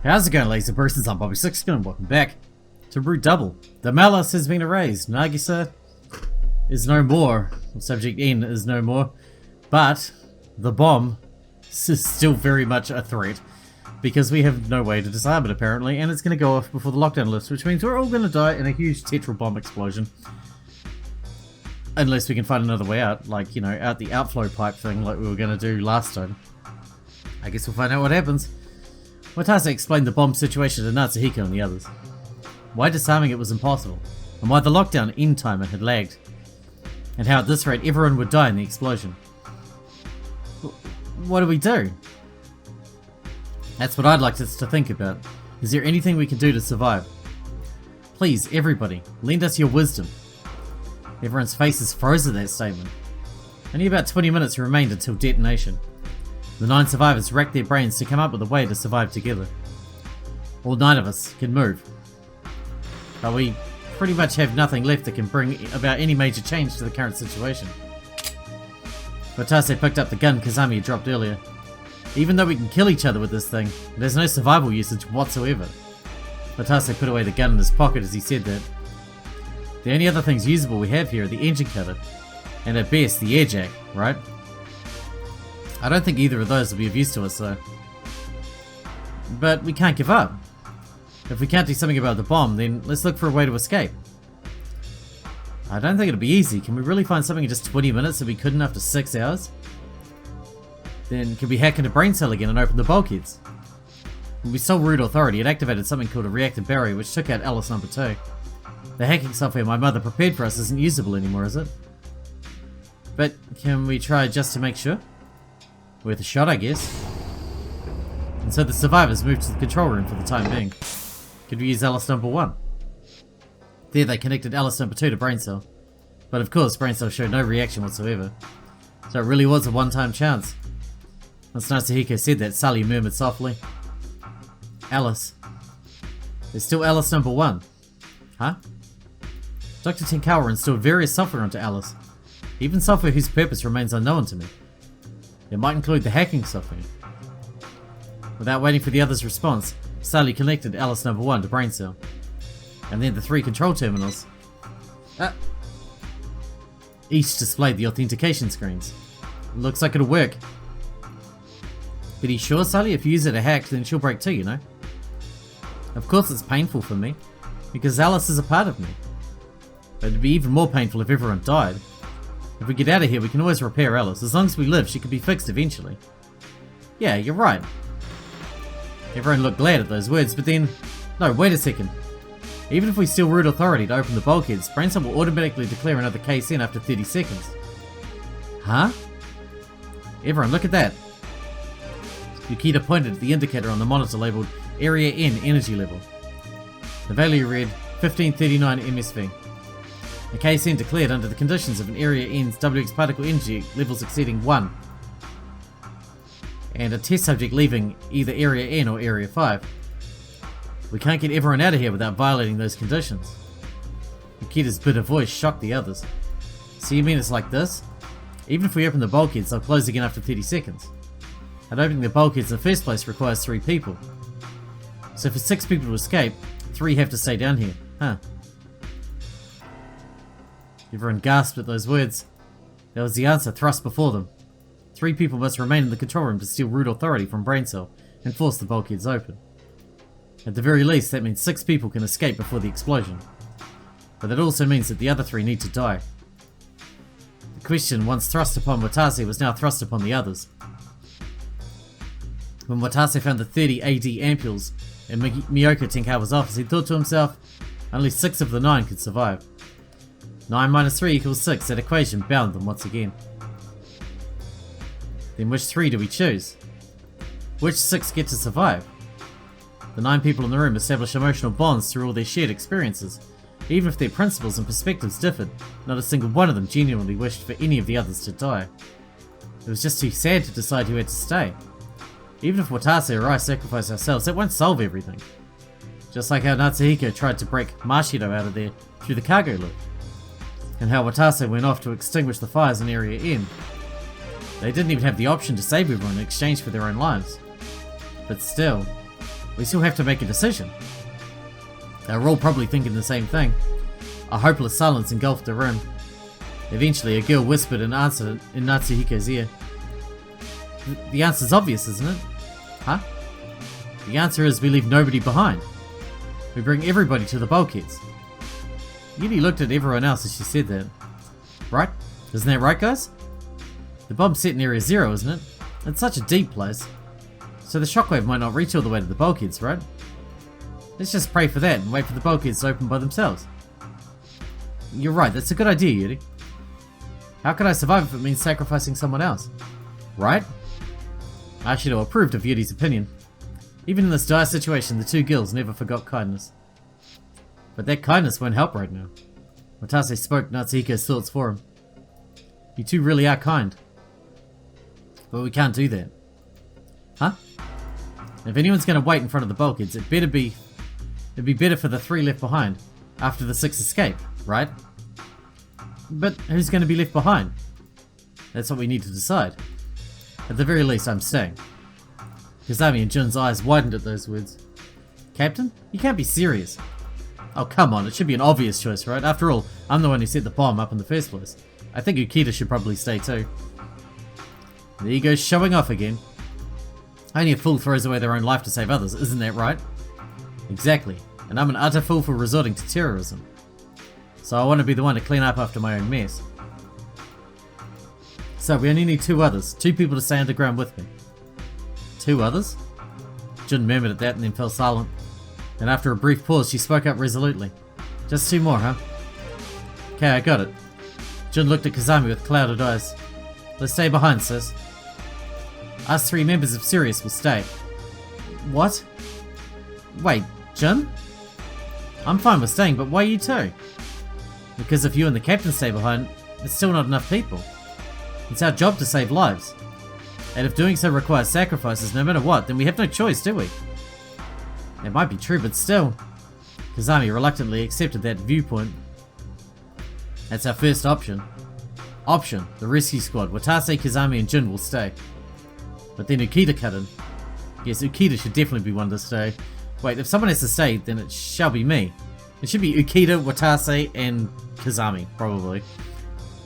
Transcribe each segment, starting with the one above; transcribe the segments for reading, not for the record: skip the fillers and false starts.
How's it going, ladies and persons? I'm Bobby Sixkilla and welcome back to Root Double. The malice has been erased. Nagisa is no more. Subject N is no more. But the bomb is still very much a threat because we have no way to disarm it apparently, and it's going to go off before the lockdown lifts, which means we're all going to die in a huge tetra bomb explosion. Unless we can find another way out, like, you know, out the outflow pipe thing like we were going to do last time. I guess we'll find out what happens. Watase explained the bomb situation to Natsuhiko and the others. Why disarming it was impossible, and why the lockdown end timer had lagged, and how at this rate everyone would die in the explosion. What do we do? That's what I'd like us to think about. Is there anything we can do to survive? Please, everybody, lend us your wisdom. Everyone's faces froze at that statement. Only about 20 minutes remained until detonation. The 9 survivors racked their brains to come up with a way to survive together. All 9 of us can move, but we pretty much have nothing left that can bring about any major change to the current situation. Watase picked up the gun Kazami had dropped earlier. Even though we can kill each other with this thing, there's no survival usage whatsoever. Watase put away the gun in his pocket as he said that. The only other things usable we have here are the engine cutter, and at best the air jack, right? I don't think either of those will be of use to us though. But we can't give up. If we can't do something about the bomb, then let's look for a way to escape. I don't think it'll be easy. Can we really find something in just 20 minutes that we couldn't after 6 hours? Then can we hack into Brain Cell again and open the bulkheads? When we stole Root Authority, it activated something called a reactor barrier which took out Alice number 2. The hacking software my mother prepared for us isn't usable anymore, is it? But can we try just to make sure? Worth a shot, I guess. And so the survivors moved to the control room for the time being. Could we use Alice number 1? There they connected Alice number 2 to Brain Cell. But of course, Brain Cell showed no reaction whatsoever. So it really was a one-time chance. Once Natsuhiko said that, Sally murmured softly. Alice. There's still Alice number 1. Huh? Dr. Tenkawa installed various software onto Alice. Even software whose purpose remains unknown to me. It might include the hacking software. Without waiting for the others' response, Sally connected Alice number 1 to Brain Cell. And then the 3 control terminals. Each displayed the authentication screens. Looks like it'll work. But are you sure, Sally? If you use it to hack, then she'll break too, you know? Of course it's painful for me, because Alice is a part of me. But it'd be even more painful if everyone died. If we get out of here, we can always repair Alice. As long as we live, she could be fixed eventually. Yeah, you're right. Everyone looked glad at those words, but then... No, wait a second. Even if we steal Root Authority to open the bulkheads, Brain Cell will automatically declare another case in after 30 seconds. Huh? Everyone, look at that. Yukita pointed at the indicator on the monitor labelled Area N Energy Level. The value read 1539 MSV. A KSN declared under the conditions of an Area N's WX particle energy levels exceeding 1, and a test subject leaving either Area N or Area 5. We can't get everyone out of here without violating those conditions. Yukita's bitter voice shocked the others. So you mean it's like this? Even if we open the bulkheads, they'll close again after 30 seconds. And opening the bulkheads in the first place requires 3 people. So for 6 people to escape, 3 have to stay down here, huh? Everyone gasped at those words. That was the answer thrust before them. 3 people must remain in the control room to steal Root Authority from Brain Cell and force the bulkheads open. At the very least, that means 6 people can escape before the explosion. But that also means that the other 3 need to die. The question, once thrust upon Watase, was now thrust upon the others. When Watase found the 30 AD ampules in Miyoko Tenkawa's office, he thought to himself, only 6 of the 9 could survive. 9 minus 3 equals 6, that equation bound them once again. Then which 3 do we choose? Which 6 get to survive? The 9 people in the room establish emotional bonds through all their shared experiences. Even if their principles and perspectives differed, not a single one of them genuinely wished for any of the others to die. It was just too sad to decide who had to stay. Even if Watase or I sacrifice ourselves, that won't solve everything. Just like how Natsuhiko tried to break Mashido out of there through the cargo lift. And how Watase went off to extinguish the fires in Area N. They didn't even have the option to save everyone in exchange for their own lives. But still, We still have to make a decision. They were all probably thinking the same thing. A hopeless silence engulfed the room. Eventually, a girl whispered an answer in Natsuhiko's ear. The answer's obvious, isn't it? Huh? The answer is we leave nobody behind. We bring everybody to the bulkheads. Yuri looked at everyone else as she said that. Right? Isn't that right, guys? The bomb's set in Area 0, isn't it? It's such a deep place. So the shockwave might not reach all the way to the bulkheads, right? Let's just pray for that and wait for the bulkheads to open by themselves. You're right, that's a good idea, Yuri. How can I survive if it means sacrificing someone else? Right? Ashido approved of Yuri's opinion. Even in this dire situation, the two girls never forgot kindness. But that kindness won't help right now. Watase spoke Natsuhiko's thoughts for him. You two really are kind. But we can't do that. Huh? If anyone's going to wait in front of the bulkheads, it'd be better for the 3 left behind after the 6 escape, right? But who's going to be left behind? That's what we need to decide. At the very least, I'm staying. Kazami and Jun's eyes widened at those words. Captain? You can't be serious. Oh, come on, it should be an obvious choice, right? After all, I'm the one who set the bomb up in the first place. I think Ukita should probably stay too. There you go, showing off again. Only a fool throws away their own life to save others, isn't that right? Exactly, and I'm an utter fool for resorting to terrorism. So I want to be the one to clean up after my own mess. So we only need 2 others, 2 people to stay underground with me. 2 others? Jun murmured at that and then fell silent. And after a brief pause, she spoke up resolutely. Just 2 more, huh? Okay, I got it. Jun looked at Kazami with clouded eyes. Let's stay behind, sis. Us 3 members of Sirius will stay. What? Wait, Jun? I'm fine with staying, but why you 2? Because if you and the captain stay behind, it's still not enough people. It's our job to save lives. And if doing so requires sacrifices no matter what, then we have no choice, do we? It might be true, but still. Kazami reluctantly accepted that viewpoint. That's our first option. Option, the rescue squad. Watase, Kazami and Jun will stay. But then Ukita cut in. Yes, Ukita should definitely be one to stay. Wait, if someone has to stay, then it shall be me. It should be Ukita, Watase, and Kazami, probably.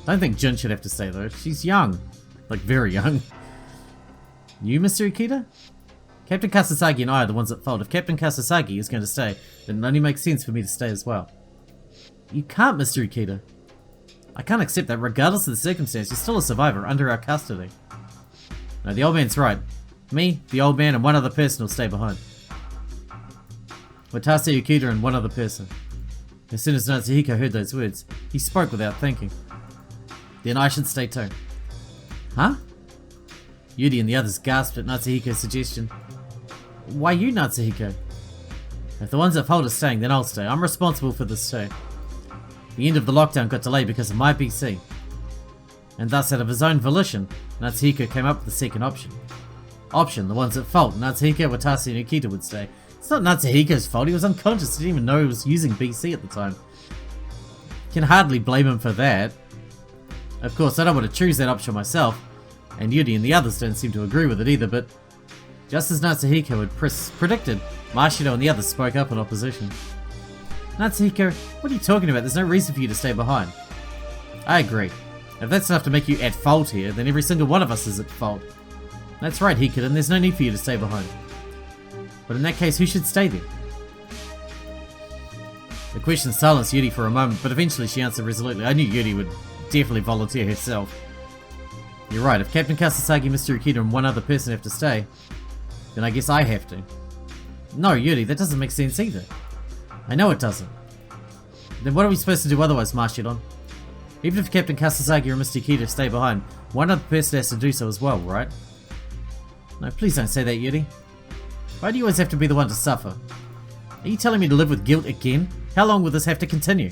I don't think Jun should have to stay though. She's young. Like, very young. You, Mr. Ukita? Captain Kasasagi and I are the ones at fault. If Captain Kasasagi is going to stay, then it only makes sense for me to stay as well. You can't, Mr. Ukita. I can't accept that regardless of the circumstance, you're still a survivor under our custody. No, the old man's right. Me, the old man, and 1 other person will stay behind. Watase, Ukita, and 1 other person. As soon as Natsuhiko heard those words, he spoke without thinking. Then I should stay too. Huh? Yuri and the others gasped at Natsuhiko's suggestion. Why you, Natsuhiko? If the ones at fault are staying, then I'll stay. I'm responsible for this too. The end of the lockdown got delayed because of my PC. And thus, out of his own volition, Natsuhiko came up with the second option. Option, the ones at fault, Natsuhiko, Watase, and Ukita would stay. It's not Natsuhiko's fault, he was unconscious, he didn't even know he was using BC at the time. Can hardly blame him for that. Of course, I don't want to choose that option myself, and Yuri and the others don't seem to agree with it either, but just as Natsuhiko had predicted, Mashido and the others spoke up in opposition. Natsuhiko, what are you talking about? There's no reason for you to stay behind. I agree. If that's enough to make you at fault here, then every single one of us is at fault. That's right, Hikaden, there's no need for you to stay behind. But in that case, who should stay there? The question silenced Yuri for a moment, but eventually she answered resolutely. I knew Yuri would definitely volunteer herself. You're right, if Captain Kasasagi, Mr. Ukita, and 1 other person have to stay, then I guess I have to. No, Yuri, that doesn't make sense either. I know it doesn't. Then what are we supposed to do otherwise, Marshidon? Even if Captain Kasasagi or Mr. Ukita stay behind, 1 other person has to do so as well, right? No, please don't say that, Yuri. Why do you always have to be the one to suffer? Are you telling me to live with guilt again? How long will this have to continue?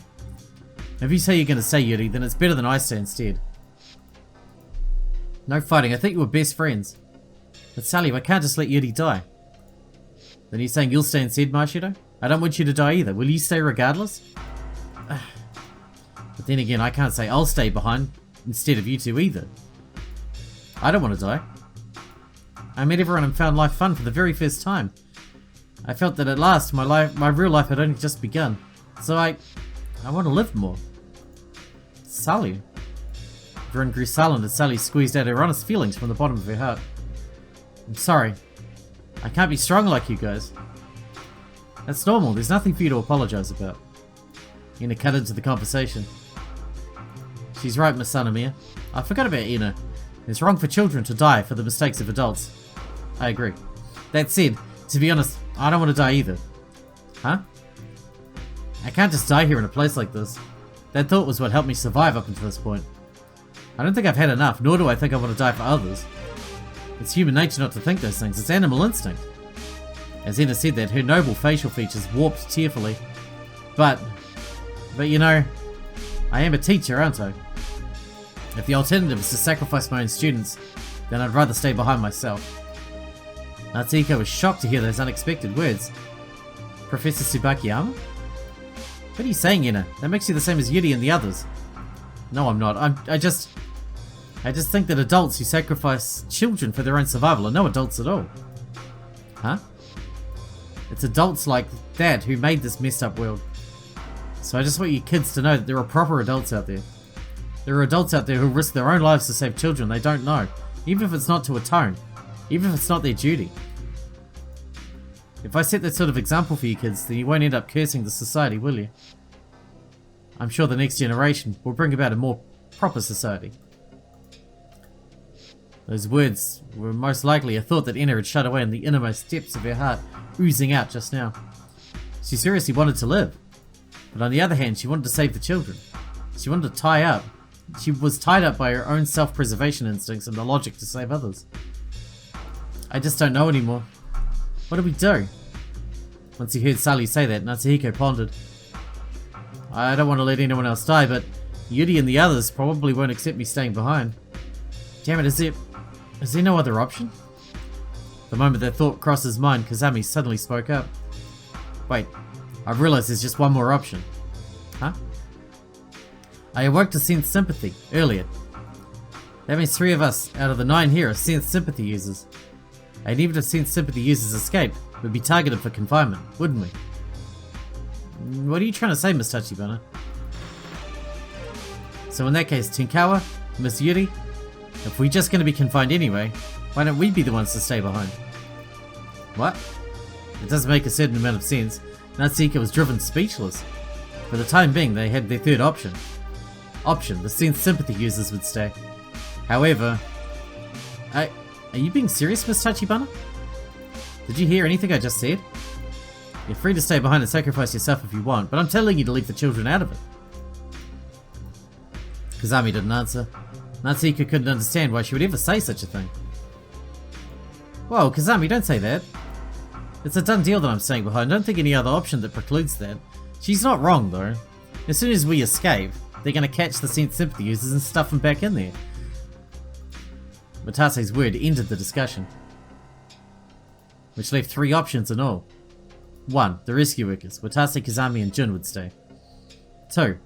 If you say you're going to stay, Yuri, then it's better than I stay instead. No fighting, I thought you were best friends. But Sally, I can't just let Yuri die. Then you're saying you'll stay instead, Marshido? I don't want you to die either. Will you stay regardless? But then again, I can't say I'll stay behind instead of you two either. I don't want to die. I met everyone and found life fun for the very first time. I felt that at last my real life had only just begun. So I want to live more. Sally. Everyone grew silent as Sally squeezed out her honest feelings from the bottom of her heart. I'm sorry. I can't be strong like you guys. That's normal, there's nothing for you to apologize about. Ina cut into the conversation. She's right, Miss Sanamia. I forgot about Ina. It's wrong for children to die for the mistakes of adults. I agree. That said, to be honest, I don't want to die either. Huh? I can't just die here in a place like this. That thought was what helped me survive up until this point. I don't think I've had enough, nor do I think I want to die for others. It's human nature not to think those things, it's animal instinct. As Ina said that, her noble facial features warped tearfully. But you know, I am a teacher, aren't I? If the alternative is to sacrifice my own students, then I'd rather stay behind myself. Natsuhiko was shocked to hear those unexpected words. Professor Tsubakiyama? What are you saying, Ina? That makes you the same as Yuri and the others. No, I'm not. I just think that adults who sacrifice children for their own survival are no adults at all. Huh? It's adults like that who made this messed up world. So I just want you kids to know that there are proper adults out there. There are adults out there who risk their own lives to save children they don't know, even if it's not to atone, even if it's not their duty. If I set that sort of example for you kids, then you won't end up cursing the society, will you? I'm sure the next generation will bring about a more proper society. Those words were most likely a thought that Ina had shut away in the innermost depths of her heart, oozing out just now. She seriously wanted to live, but on the other hand, she wanted to save the children. She wanted to tie up. She was tied up by her own self-preservation instincts and the logic to save others. I just don't know anymore. What do we do? Once he heard Sally say that, Natsuhiko pondered. I don't want to let anyone else die, but Yuri and the others probably won't accept me staying behind. Damn it, is there no other option? The moment that thought crossed his mind, Kazami suddenly spoke up. Wait, I've realized there's just one more option. Huh? I awoke to sense sympathy earlier. That means 3 of us out of the 9 here are sense sympathy users. And even if sense sympathy users escaped, we'd be targeted for confinement, wouldn't we? What are you trying to say, Miss Tachibana? So in that case, Tinkawa, Miss Yuri, if we're just going to be confined anyway, why don't we be the ones to stay behind? What? It does make a certain amount of sense. Natsuhiko was driven speechless. For the time being, they had their third option. The sense sympathy users would stay. However... Are you being serious, Miss Tachibana? Did you hear anything I just said? You're free to stay behind and sacrifice yourself if you want, but I'm telling you to leave the children out of it. Kazami didn't answer. Natsuhiko couldn't understand why she would ever say such a thing. Whoa, Kazami, don't say that. It's a done deal that I'm staying behind. Don't think any other option that precludes that. She's not wrong, though. As soon as we escape, they're going to catch the sense sympathy users and stuff them back in there. Watase's word ended the discussion, which left 3 options in all. 1. The rescue workers, Watase, Kazami and Jun would stay. 2.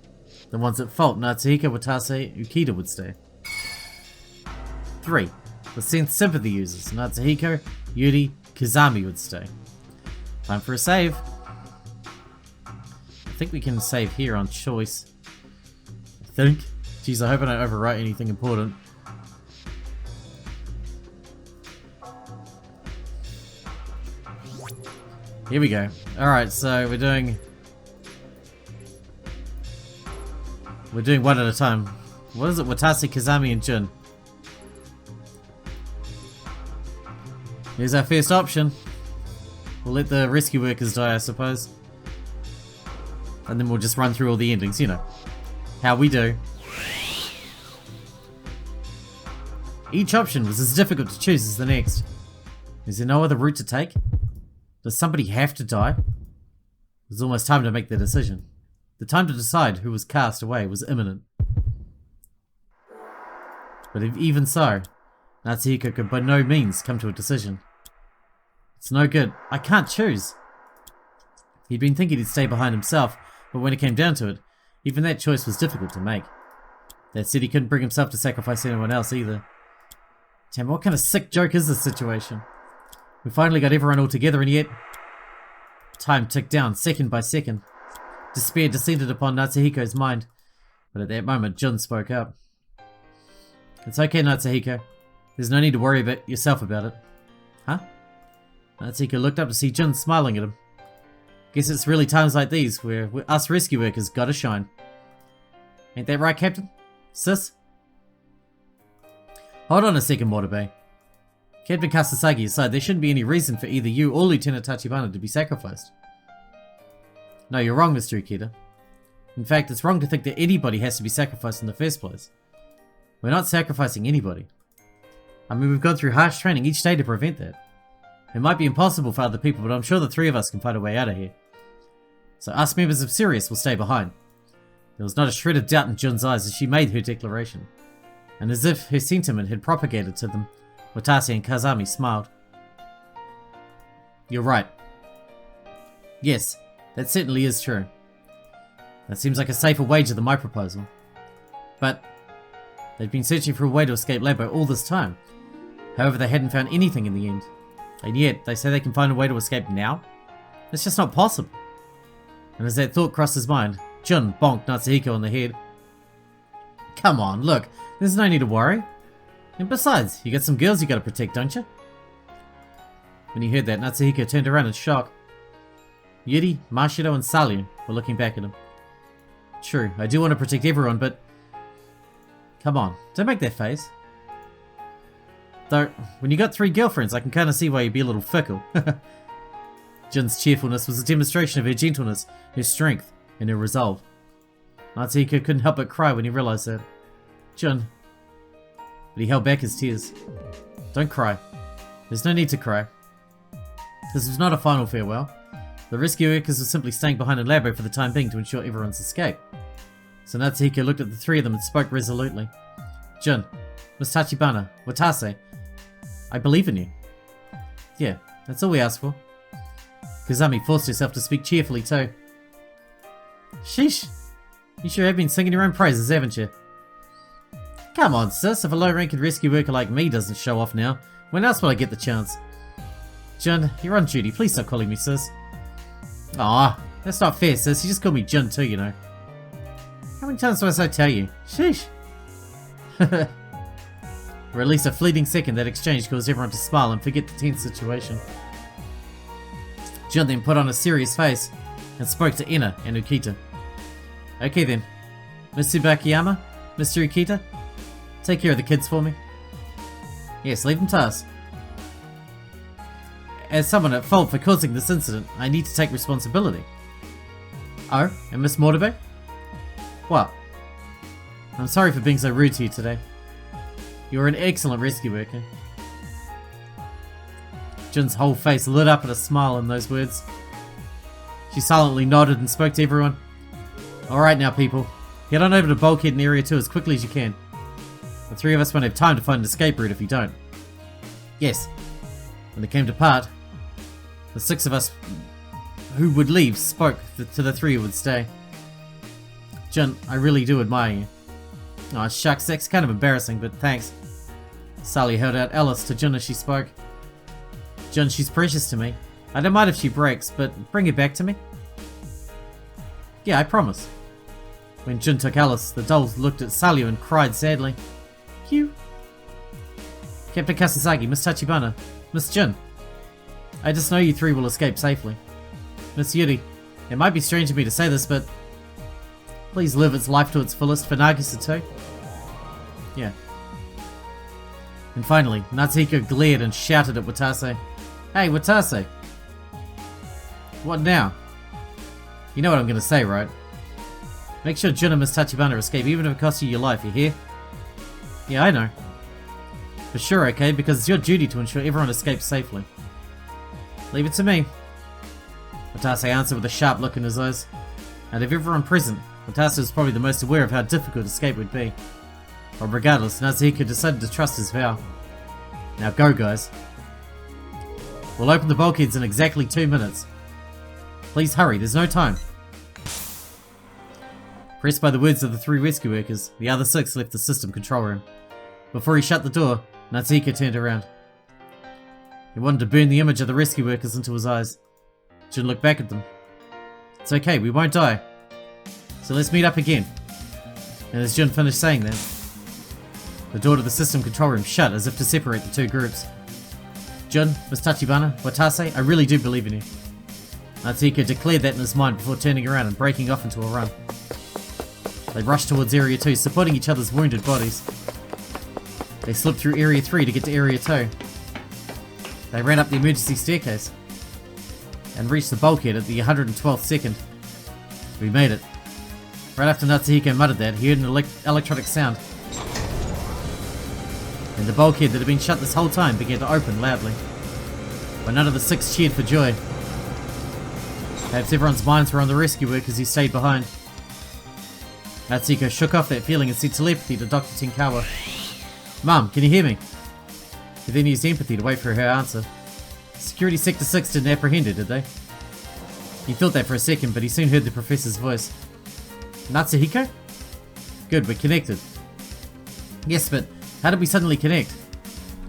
The ones at fault, Natsuhiko, Watase, Ukita would stay. 3. The sense sympathy users, Natsuhiko, Yuri, Kazami would stay. Time for a save. I think we can save here on choice. I think. Jeez, I hope I don't overwrite anything important. Here we go. Alright, so we're doing one at a time. What is it? Watase, Kazami, and Jun. Here's our first option. We'll let the rescue workers die, I suppose. And then we'll just run through all the endings, you know. How we do. Each option was as difficult to choose as the next. Is there no other route to take? Does somebody have to die? It was almost time to make the decision. The time to decide who was cast away was imminent. But even so, Natsuhiko could by no means come to a decision. It's no good. I can't choose. He'd been thinking he'd stay behind himself, but when it came down to it, even that choice was difficult to make. That said, he couldn't bring himself to sacrifice anyone else either. Damn, what kind of sick joke is this situation? We finally got everyone all together and yet... Time ticked down, second by second. Despair descended upon Natsuhiko's mind, but at that moment, Jun spoke up. It's okay, Natsuhiko. There's no need to worry about yourself about it. Huh? Natsuhiko looked up to see Jun smiling at him. Guess it's really times like these where us rescue workers gotta shine. Ain't that right, Captain? Sis? Hold on a second, Watanabe. Captain Kasasagi aside, there shouldn't be any reason for either you or Lieutenant Tachibana to be sacrificed. No, you're wrong, Mr. Ikeda. In fact, it's wrong to think that anybody has to be sacrificed in the first place. We're not sacrificing anybody. I mean, we've gone through harsh training each day to prevent that. It might be impossible for other people, but I'm sure the three of us can find a way out of here. So us members of Sirius will stay behind. There was not a shred of doubt in Jun's eyes as she made her declaration. And as if her sentiment had propagated to them, Watase and Kazami smiled. You're right. Yes, that certainly is true. That seems like a safer wager than my proposal. But they've been searching for a way to escape Labo all this time. However, they hadn't found anything in the end. And yet, they say they can find a way to escape now? It's just not possible. And as that thought crossed his mind, Jun bonked Natsuhiko on the head. Come on, look, there's no need to worry. And besides, you got some girls you gotta protect, don't you? When he heard that, Natsuhiko turned around in shock. Yuri, Mashido, and Salyu were looking back at him. True, I do want to protect everyone, but... Come on, don't make that face. Though, when you got 3 girlfriends, I can kinda see why you'd be a little fickle. Jun's cheerfulness was a demonstration of her gentleness, her strength, and her resolve. Natsuhiko couldn't help but cry when he realized that. Jun... But he held back his tears. Don't cry. There's no need to cry. This was not a final farewell. The rescue workers were simply staying behind in Labo for the time being to ensure everyone's escape. So Natsuhiko looked at the 3 of them and spoke resolutely. Jun, Miss Tachibana, Watase, I believe in you. Yeah, that's all we ask for. Kazami forced herself to speak cheerfully too. Sheesh, you sure have been singing your own praises, haven't you? Come on, sis, if a low-ranking rescue worker like me doesn't show off now, when else will I get the chance? Jun, you're on duty, please stop calling me sis. Aw, that's not fair, sis, you just call me Jun too, you know. How many times must I tell you? Sheesh. For at least a fleeting second, that exchange caused everyone to smile and forget the tense situation. Jun then put on a serious face and spoke to Ina and Ukita. Okay then, Miss Tsubakiyama, Mr. Ukita, take care of the kids for me. Yes, leave them to us. As someone at fault for causing this incident, I need to take responsibility. Oh, and Miss Mortabe? What? I'm sorry for being so rude to you today. You're an excellent rescue worker. Jun's whole face lit up at a smile in those words. She silently nodded and spoke to everyone. Alright now people, head on over to Bulkhead and Area 2 as quickly as you can. The 3 of us won't have time to find an escape route if you don't. Yes. When it came to part, the 6 of us who would leave spoke to the 3 who would stay. Jun, I really do admire you. Oh shucks, that's kind of embarrassing, but thanks. Sally held out Alice to Jun as she spoke. Jun, she's precious to me. I don't mind if she breaks, but bring her back to me. Yeah, I promise. When Jun took Alice, the dolls looked at Salyu and cried sadly. Phew. Captain Kasasagi, Miss Tachibana, Miss Jun. I just know you 3 will escape safely. Miss Yuri, it might be strange of me to say this, but please live its life to its fullest for Nagisa too. Yeah. And finally, Natsuhiko glared and shouted at Watase. Hey, Watase! What now? You know what I'm gonna say, right? Make sure Jun and Miss Tachibana escape even if it costs you your life, you hear? Yeah, I know. For sure, okay, because it's your duty to ensure everyone escapes safely. Leave it to me. Watase answered with a sharp look in his eyes. Out of everyone present, Watase was probably the most aware of how difficult escape would be. But regardless, Natsuhiko decided to trust his vow. Now go, guys. We'll open the bulkheads in exactly 2 minutes. Please hurry, there's no time. Pressed by the words of the 3 rescue workers, the other 6 left the system control room. Before he shut the door, Natsuhiko turned around. He wanted to burn the image of the rescue workers into his eyes. Jun looked back at them. It's okay, we won't die. So let's meet up again. And as Jun finished saying that, the door to the system control room shut as if to separate the two groups. Jun, Miss Tachibana, Watase, I really do believe in you. Natsuko declared that in his mind before turning around and breaking off into a run. They rushed towards Area 2, supporting each other's wounded bodies. They slipped through Area 3 to get to Area 2. They ran up the emergency staircase and reached the bulkhead at the 112th second. We made it. Right after Natsuhiko muttered that, he heard an electronic sound. And the bulkhead that had been shut this whole time began to open loudly. But none of the six cheered for joy. Perhaps everyone's minds were on the rescue workers who stayed behind. Natsuko shook off that feeling and sent telepathy to Dr. Tinkawa. Mum, can you hear me? He then used empathy to wait for her answer. Security Sector 6 didn't apprehend her, did they? He thought that for a second, but he soon heard the professor's voice. Natsuhiko? Good, we're connected. Yes, but how did we suddenly connect?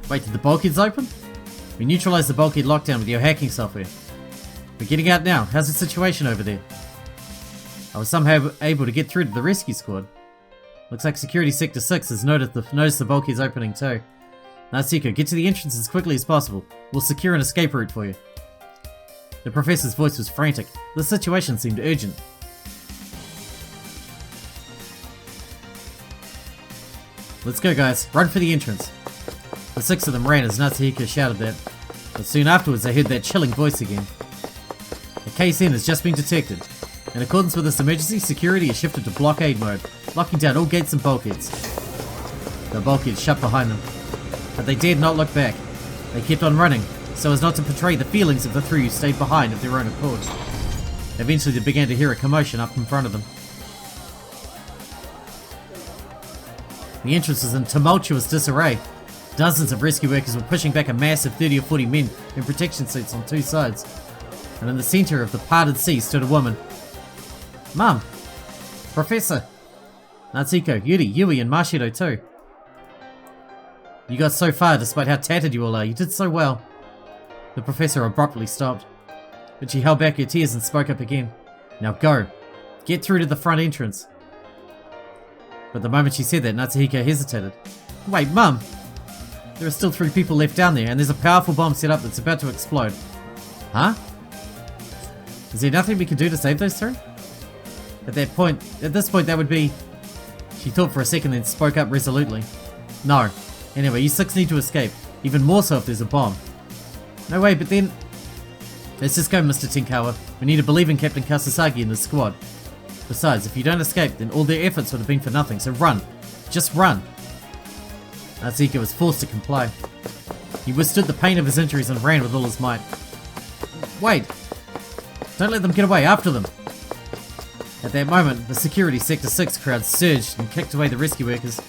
Wait, did the bulkheads open? We neutralized the bulkhead lockdown with your hacking software. We're getting out now. How's the situation over there? I was somehow able to get through to the rescue squad. Looks like Security Sector 6 has noticed the bulkhead's opening too. Natsuko, get to the entrance as quickly as possible. We'll secure an escape route for you. The professor's voice was frantic. The situation seemed urgent. Let's go, guys. Run for the entrance. The six of them ran as Natsuhiko shouted that, but soon afterwards they heard that chilling voice again. A case-in has just been detected. In accordance with this emergency, security has shifted to blockade mode, locking down all gates and bulkheads. The bulkheads shut behind them, but they dared not look back. They kept on running, so as not to betray the feelings of the three who stayed behind of their own accord. Eventually they began to hear a commotion up in front of them. The entrance was in tumultuous disarray. Dozens of rescue workers were pushing back a mass of 30 or 40 men in protection suits on two sides. And in the center of the parted sea stood a woman. Mum! Professor! Natsuko, Yuri, Yui, and Mashido too. You got so far despite how tattered you all are. You did so well. The professor abruptly stopped. But she held back her tears and spoke up again. Now go. Get through to the front entrance. But the moment she said that, Natsuhiko hesitated. Wait, Mum! There are still 3 people left down there, and there's a powerful bomb set up that's about to explode. Huh? Is there nothing we can do to save those 3? At this point, that would be... She thought for a second, then spoke up resolutely. No. Anyway, you 6 need to escape. Even more so if there's a bomb. No way, but then... Let's just go, Mr. Tinkawa. We need to believe in Captain Kasasagi and his squad. Besides, if you don't escape, then all their efforts would have been for nothing, so run. Just run. Natsuko was forced to comply. He withstood the pain of his injuries and ran with all his might. Wait! Don't let them get away, after them! At that moment, the Security Sector 6 crowd surged and kicked away the rescue workers.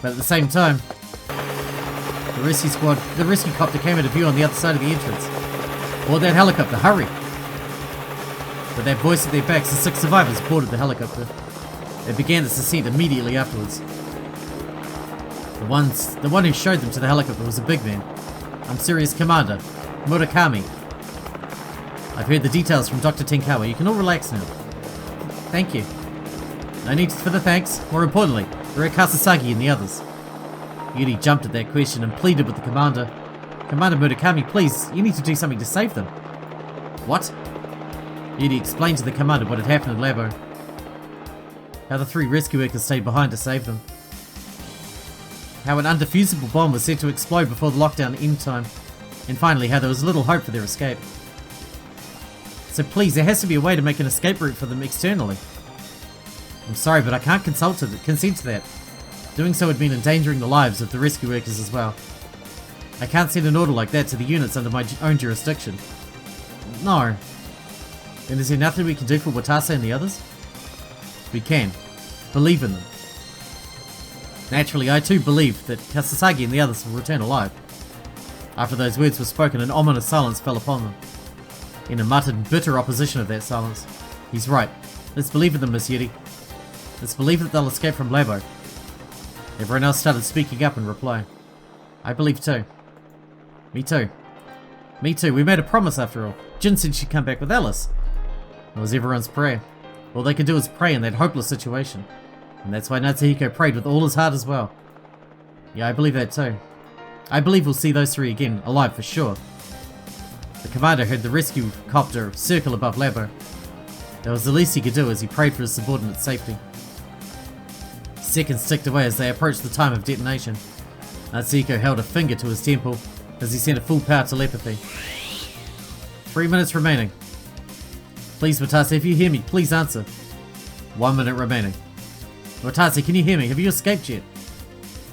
But at the same time, the rescue copter came into view on the other side of the entrance. Board that helicopter, hurry! With that voice at their backs, the 6 survivors boarded the helicopter. They began its descent immediately afterwards. The one who showed them to the helicopter was a big man. I'm Serious Commander, Murakami. I've heard the details from Dr. Tinkawa. You can all relax now. Thank you. No need for the thanks. More importantly, where are Kasasagi and the others? Yuri jumped at that question and pleaded with the commander. Commander Murakami, please, you need to do something to save them. What? Yuri explained to the commander what had happened in Labo. How the 3 rescue workers stayed behind to save them. How an undefusable bomb was said to explode before the lockdown end time. And finally, how there was little hope for their escape. So please, there has to be a way to make an escape route for them externally. I'm sorry, but I can't consent to that. Doing so would mean endangering the lives of the rescue workers as well. I can't send an order like that to the units under my own jurisdiction. No. Then is there nothing we can do for Watase and the others? We can. Believe in them. Naturally, I too believe that Kasasagi and the others will return alive. After those words were spoken, an ominous silence fell upon them. In a muttered, bitter opposition of that silence. He's right. Let's believe in them, Miss Yuri. Let's believe that they'll escape from Labo. Everyone else started speaking up in reply. I believe too. Me too. Me too, we made a promise after all. Jin said she'd come back with Alice. It was everyone's prayer. All they could do was pray in that hopeless situation. And that's why Natsuhiko prayed with all his heart as well. Yeah, I believe that too. I believe we'll see those three again, alive for sure. The commander heard the rescue copter circle above Labo. That was the least he could do as he prayed for his subordinate's safety. Seconds ticked away as they approached the time of detonation. Natsuhiko held a finger to his temple as he sent a full power telepathy. 3 minutes remaining. Please, Watase, if you hear me, please answer. 1 minute remaining. Watase, can you hear me? Have you escaped yet?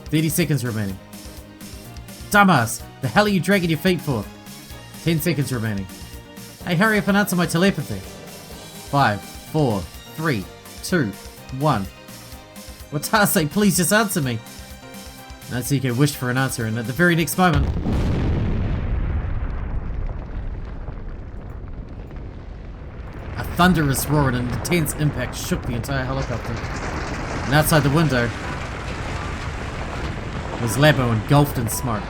30 seconds remaining. Dumbass! The hell are you dragging your feet for? 10 seconds remaining. Hey, hurry up and answer my telepathy. 5, 4, 3, 2, 1. Watase, please just answer me. Natsuhiko wished for an answer, and at the very next moment... a thunderous roar and an intense impact shook the entire helicopter. And outside the window was Labo engulfed in smoke.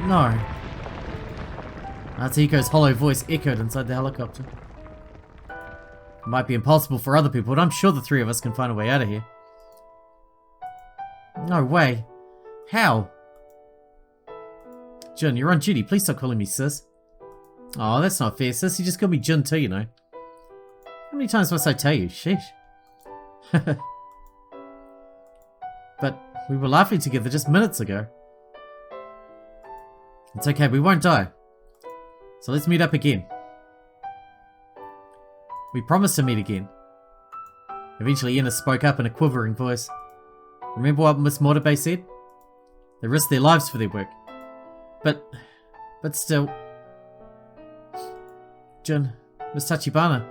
No. Natsuhiko's hollow voice echoed inside the helicopter. It might be impossible for other people, but I'm sure the three of us can find a way out of here. No way. How? Jun, you're on duty. Please stop calling me sis. Oh, that's not fair, sis. You just called me Jun too, you know. How many times must I tell you? Sheesh. But we were laughing together just minutes ago. It's okay, we won't die. So let's meet up again. We promised to meet again. Eventually Ina spoke up in a quivering voice. Remember what Miss Mortabe said? They risked their lives for their work. But still... Jun, Miss Tachibana,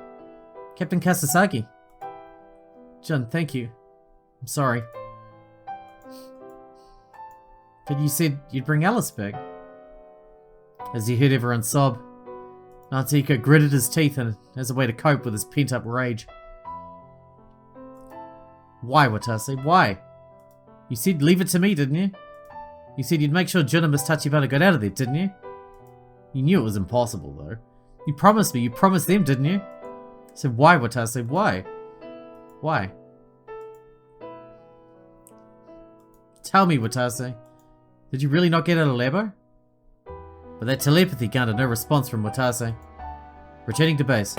Captain Kasasagi. Jun, thank you. I'm sorry. But you said you'd bring Alice back. As he heard everyone sob, Natsuhiko gritted his teeth and as a way to cope with his pent-up rage. Why, Watase? Why? You said leave it to me, didn't you? You said you'd make sure Jun and Miss Tachibana got out of there, didn't you? You knew it was impossible, though. You promised me. You promised them, didn't you? So why, Watase? Why? Why? Tell me, Watase. Did you really not get out of Labo? But that telepathy garnered no response from Watase. Returning to base.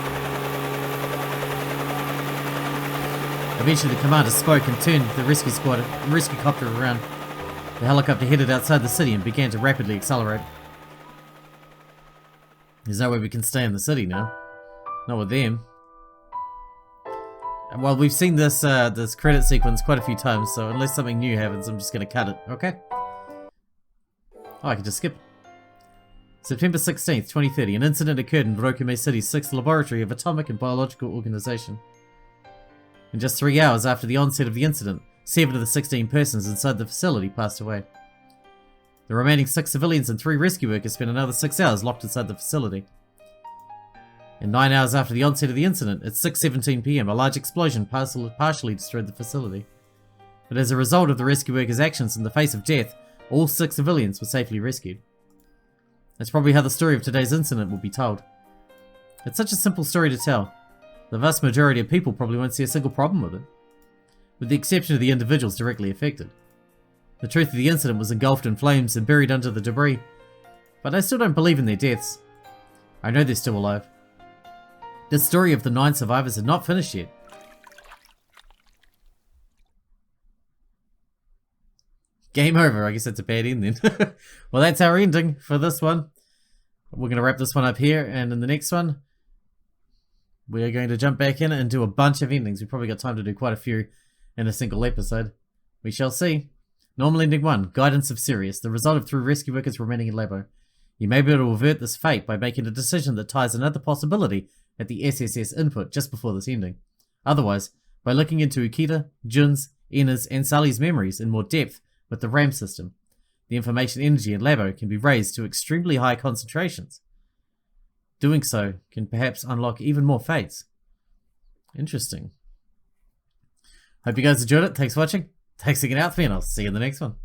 Eventually the commander spoke and turned the rescue copter around. The helicopter headed outside the city and began to rapidly accelerate. There's no way we can stay in the city now. Not with them. Well, we've seen this this credit sequence quite a few times, so unless something new happens, I'm just going to cut it, okay? Oh, I can just skip it. September 16th, 2030, an incident occurred in Rokume City's 6th Laboratory of Atomic and Biological Organization. In just 3 hours after the onset of the incident, 7 of the 16 persons inside the facility passed away. The remaining 6 civilians and 3 rescue workers spent another 6 hours locked inside the facility. And 9 hours after the onset of the incident, at 6:17 PM, a large explosion partially destroyed the facility. But as a result of the rescue workers' actions in the face of death, all 6 civilians were safely rescued. That's probably how the story of today's incident will be told. It's such a simple story to tell. The vast majority of people probably won't see a single problem with it, with the exception of the individuals directly affected. The truth of the incident was engulfed in flames and buried under the debris, but I still don't believe in their deaths. I know they're still alive. The story of the 9 survivors had not finished yet. Game over. I guess that's a bad end then. Well, that's our ending for this one. We're going to wrap this one up here, and in the next one, we're going to jump back in and do a bunch of endings. We've probably got time to do quite a few in a single episode. We shall see. Normal ending 1, Guidance of Sirius, the result of 3 rescue workers remaining in Labo. You may be able to avert this fate by making a decision that ties another possibility at the SSS input just before this ending. Otherwise, by looking into Ukita, Jun's, Ina's, and Sully's memories in more depth with the RAM system, the information energy in Labo can be raised to extremely high concentrations. Doing so can perhaps unlock even more fates. Interesting. Hope you guys enjoyed it. Thanks for watching. Thanks for hanging out with me, and I'll see you in the next one.